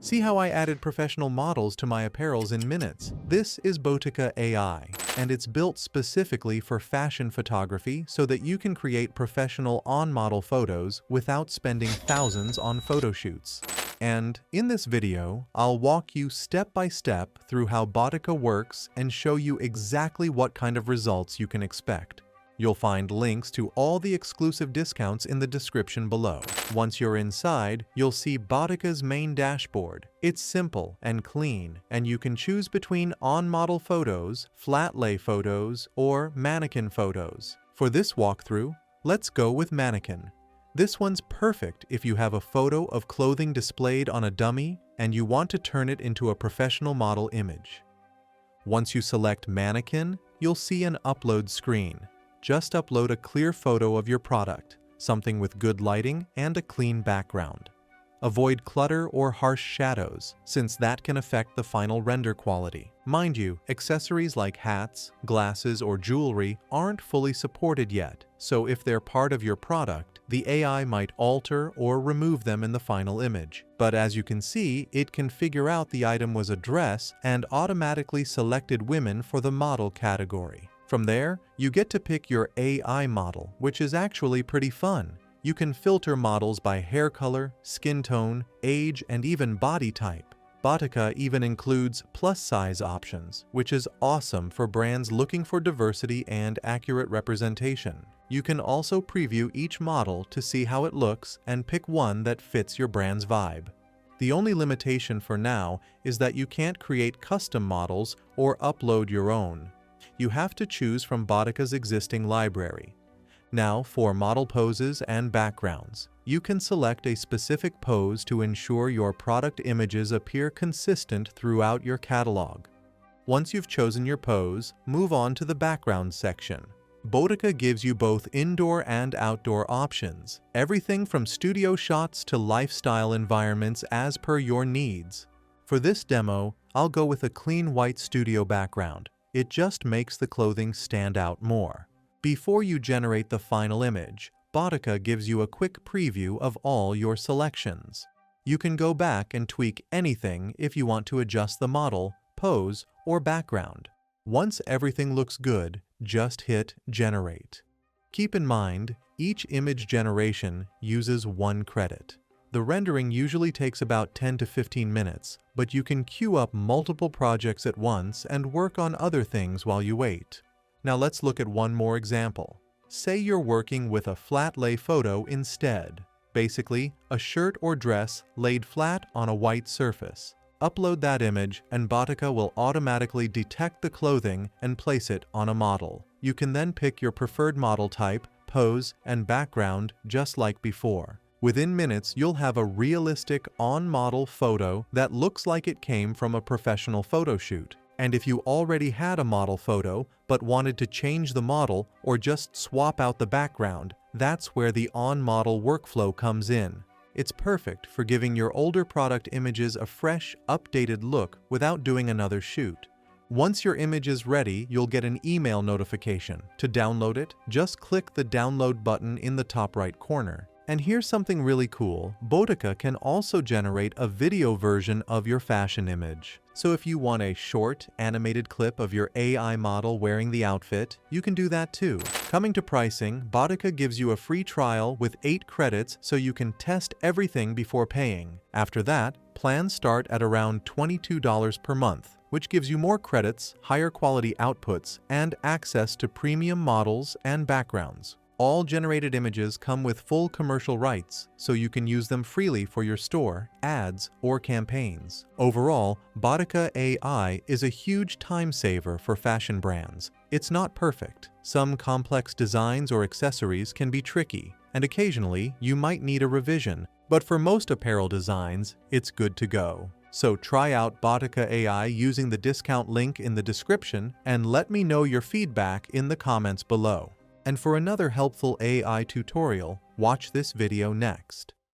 See how I added professional models to my apparels in minutes? This is Botika AI, and it's built specifically for fashion photography so that you can create professional on-model photos without spending thousands on photo shoots. And in this video, I'll walk you step by step through how Botika works and show you exactly what kind of results you can expect. You'll find links to all the exclusive discounts in the description below. Once you're inside, you'll see Botika's main dashboard. It's simple and clean, and you can choose between on-model photos, flat lay photos, or mannequin photos. For this walkthrough, let's go with Mannequin. This one's perfect if you have a photo of clothing displayed on a dummy and you want to turn it into a professional model image. Once you select Mannequin, you'll see an upload screen. Just upload a clear photo of your product, something with good lighting and a clean background. Avoid clutter or harsh shadows, since that can affect the final render quality. Mind you, accessories like hats, glasses, or jewelry aren't fully supported yet, so if they're part of your product, the AI might alter or remove them in the final image. But as you can see, it can figure out the item was a dress and automatically selected women for the model category. From there, you get to pick your AI model, which is actually pretty fun. You can filter models by hair color, skin tone, age, and even body type. Botika even includes plus-size options, which is awesome for brands looking for diversity and accurate representation. You can also preview each model to see how it looks and pick one that fits your brand's vibe. The only limitation for now is that you can't create custom models or upload your own. You have to choose from Botika's existing library. Now, for model poses and backgrounds, you can select a specific pose to ensure your product images appear consistent throughout your catalog. Once you've chosen your pose, move on to the background section. Botika gives you both indoor and outdoor options, everything from studio shots to lifestyle environments as per your needs. For this demo, I'll go with a clean white studio background. It just makes the clothing stand out more. Before you generate the final image, Botika gives you a quick preview of all your selections. You can go back and tweak anything if you want to adjust the model, pose, or background. Once everything looks good, just hit Generate. Keep in mind, each image generation uses 1 credit. The rendering usually takes about 10 to 15 minutes, but you can queue up multiple projects at once and work on other things while you wait. Now let's look at one more example. Say you're working with a flat lay photo instead. Basically, a shirt or dress laid flat on a white surface. Upload that image and Botika will automatically detect the clothing and place it on a model. You can then pick your preferred model type, pose, and background just like before. Within minutes, you'll have a realistic on-model photo that looks like it came from a professional photo shoot. And if you already had a model photo but wanted to change the model or just swap out the background, that's where the on-model workflow comes in. It's perfect for giving your older product images a fresh, updated look without doing another shoot. Once your image is ready, you'll get an email notification. To download it, just click the download button in the top right corner. And here's something really cool, Botika can also generate a video version of your fashion image. So if you want a short, animated clip of your AI model wearing the outfit, you can do that too. Coming to pricing, Botika gives you a free trial with 8 credits so you can test everything before paying. After that, plans start at around $22 per month, which gives you more credits, higher quality outputs, and access to premium models and backgrounds. All generated images come with full commercial rights, so you can use them freely for your store, ads, or campaigns. Overall, Botika AI is a huge time saver for fashion brands. It's not perfect. Some complex designs or accessories can be tricky, and occasionally you might need a revision, but for most apparel designs, it's good to go. So try out Botika AI using the discount link in the description and let me know your feedback in the comments below. And for another helpful AI tutorial, watch this video next.